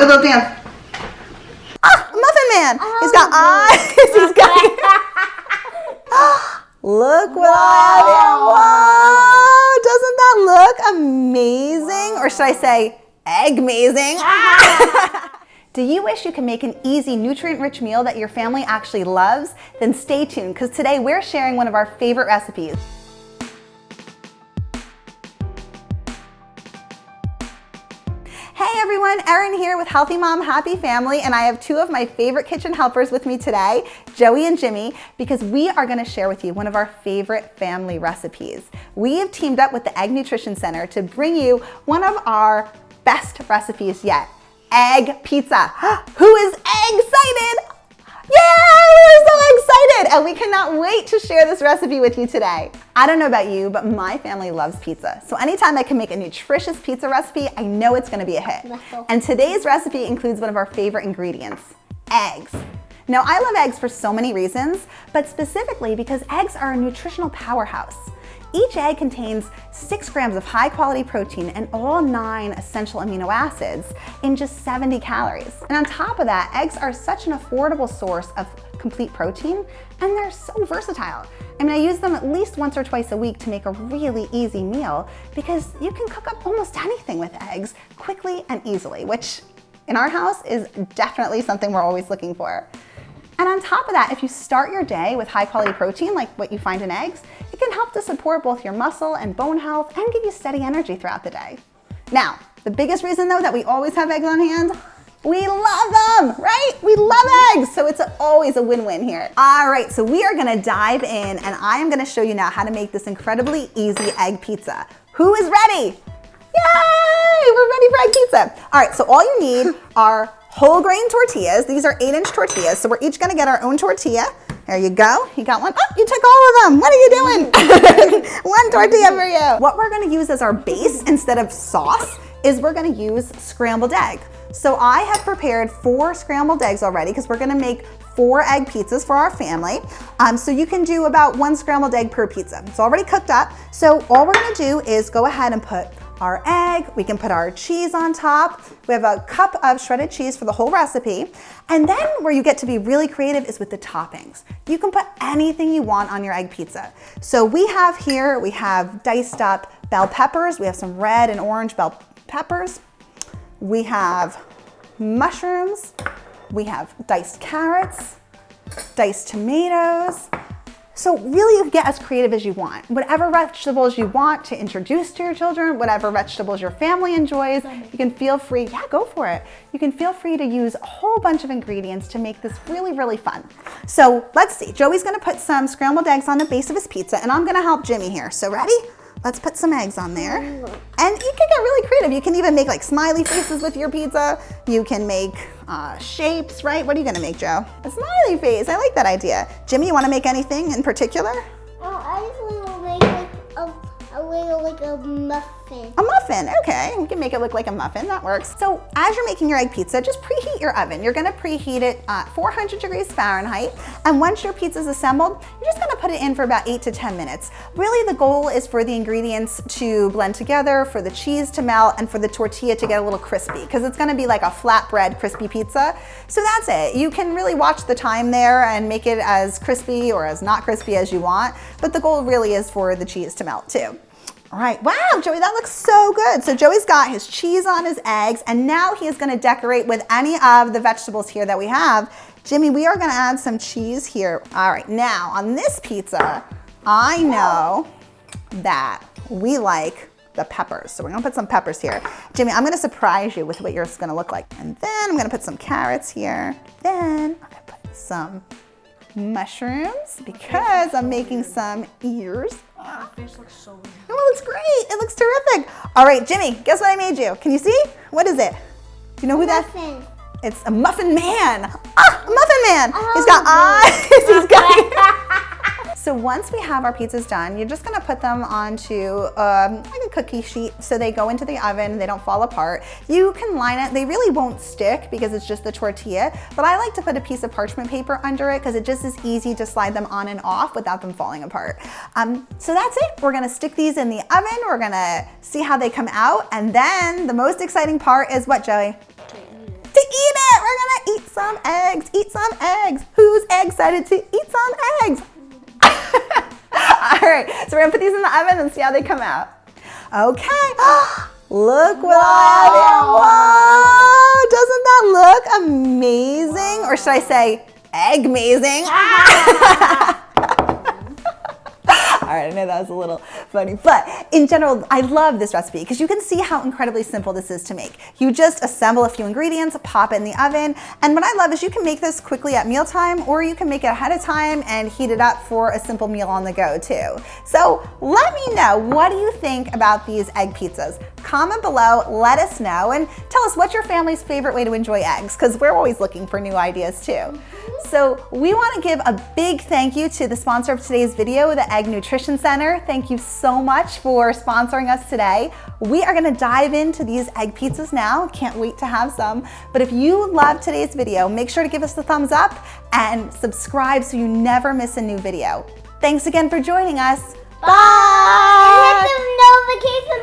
Do a little dance. Ah, Muffin Man. He's got eyes. He's got. Look what I have. Whoa! Doesn't that look amazing? Or should I say, egg-mazing? Do you wish you could make an easy, nutrient-rich meal that your family actually loves? Then stay tuned, because today we're sharing one of our favorite recipes. Hey everyone, Erin here with Healthy Mom, Happy Family, and I have two of my favorite kitchen helpers with me today, Joey and Jimmy, because we are gonna share with you one of our favorite family recipes. We have teamed up with the Egg Nutrition Center to bring you one of our best recipes yet, egg pizza. Who is excited? Yay, we're so excited, and we cannot wait to share this recipe with you today. I don't know about you, but my family loves pizza. So anytime I can make a nutritious pizza recipe, I know it's gonna be a hit. And today's recipe includes one of our favorite ingredients, eggs. Now, I love eggs for so many reasons, but specifically because eggs are a nutritional powerhouse. Each egg contains 6 grams of high quality protein and all 9 essential amino acids in just 70 calories. And on top of that, eggs are such an affordable source of complete protein, and they're so versatile. I mean, I use them at least once or twice a week to make a really easy meal because you can cook up almost anything with eggs quickly and easily, which in our house is definitely something we're always looking for. And on top of that, if you start your day with high quality protein, like what you find in eggs, it can help to support both your muscle and bone health and give you steady energy throughout the day. Now, the biggest reason though that we always have eggs on hand, we love them, right? We love eggs, so it's always a win-win here. All right, so we are gonna dive in and I am gonna show you now how to make this incredibly easy egg pizza. Who is ready? Yay, we're ready for egg pizza. All right, so all you need are whole grain tortillas. These are 8-inch tortillas, so we're each gonna get our own tortilla. There you go, you got one. Oh, you took all of them. What are you doing? One tortilla for you. What we're gonna use as our base instead of sauce is we're gonna use scrambled egg. So I have prepared 4 scrambled eggs already because we're gonna make 4 egg pizzas for our family. So you can do about 1 scrambled egg per pizza. It's already cooked up. So all we're gonna do is go ahead and put our egg, we can put our cheese on top. We have a cup of shredded cheese for the whole recipe. And then where you get to be really creative is with the toppings. You can put anything you want on your egg pizza. So we have here, we have diced up bell peppers. We have some red and orange bell peppers. We have mushrooms. We have diced carrots, diced tomatoes. So really you can get as creative as you want. Whatever vegetables you want to introduce to your children, whatever vegetables your family enjoys, you can feel free, yeah, go for it. You can feel free to use a whole bunch of ingredients to make this really, really fun. So let's see, Joey's gonna put some scrambled eggs on the base of his pizza and I'm gonna help Jimmy here. So ready? Let's put some eggs on there. And you can get really creative. You can even make like smiley faces with your pizza. You can make shapes, right? What are you gonna make, Joe? A smiley face, I like that idea. Jimmy, you wanna make anything in particular? I just want to make like a muffin. A muffin, okay. We can make it look like a muffin, that works. So as you're making your egg pizza, just preheat your oven. You're gonna preheat it at 400 degrees Fahrenheit. And once your pizza's assembled, you're just gonna put it in for about 8 to 10 minutes. Really the goal is for the ingredients to blend together, for the cheese to melt, and for the tortilla to get a little crispy, because it's gonna be like a flatbread crispy pizza. So that's it. You can really watch the time there and make it as crispy or as not crispy as you want, but the goal really is for the cheese to melt too. All right, wow, Joey, that looks so good. So Joey's got his cheese on his eggs, and now he is gonna decorate with any of the vegetables here that we have. Jimmy, we are gonna add some cheese here. All right, now on this pizza, I know that we like the peppers. So we're gonna put some peppers here. Jimmy, I'm gonna surprise you with what yours is gonna look like. And then I'm gonna put some carrots here. Then I'm gonna put some mushrooms because I'm making some ears. The fish looks so good. Oh, it looks great. It looks terrific. All right, Jimmy, guess what I made you? Can you see? What is it? Do you know who that is? Muffin. It's a muffin man. Ah, a muffin man. He's got eyes. He's got So once we have our pizzas done, you're just gonna put them onto like a cookie sheet so they go into the oven, they don't fall apart. You can line it, they really won't stick because it's just the tortilla, but I like to put a piece of parchment paper under it because it just is easy to slide them on and off without them falling apart. So that's it. We're gonna stick these in the oven, we're gonna see how they come out, and then the most exciting part is what, Joey? to eat it. We're gonna eat some eggs. Eat some eggs. Who's excited to eat some eggs? All right, so we're gonna put these in the oven and see how they come out. Okay. Look what I have. Whoa! Doesn't that look amazing? Or should I say egg-mazing? All right, I know that was a little funny, but in general, I love this recipe because you can see how incredibly simple this is to make. You just assemble a few ingredients, pop it in the oven, and what I love is you can make this quickly at mealtime, or you can make it ahead of time and heat it up for a simple meal on the go too. So let me know, what do you think about these egg pizzas? Comment below, let us know, and tell us what's your family's favorite way to enjoy eggs, because we're always looking for new ideas too. So we want to give a big thank you to the sponsor of today's video, the Egg Nutrition Center. Thank you so much for sponsoring us today. We are going to dive into these egg pizzas now. Can't wait to have some. But if you loved today's video, make sure to give us the thumbs up and subscribe so you never miss a new video. Thanks again for joining us. Bye! Hit the notification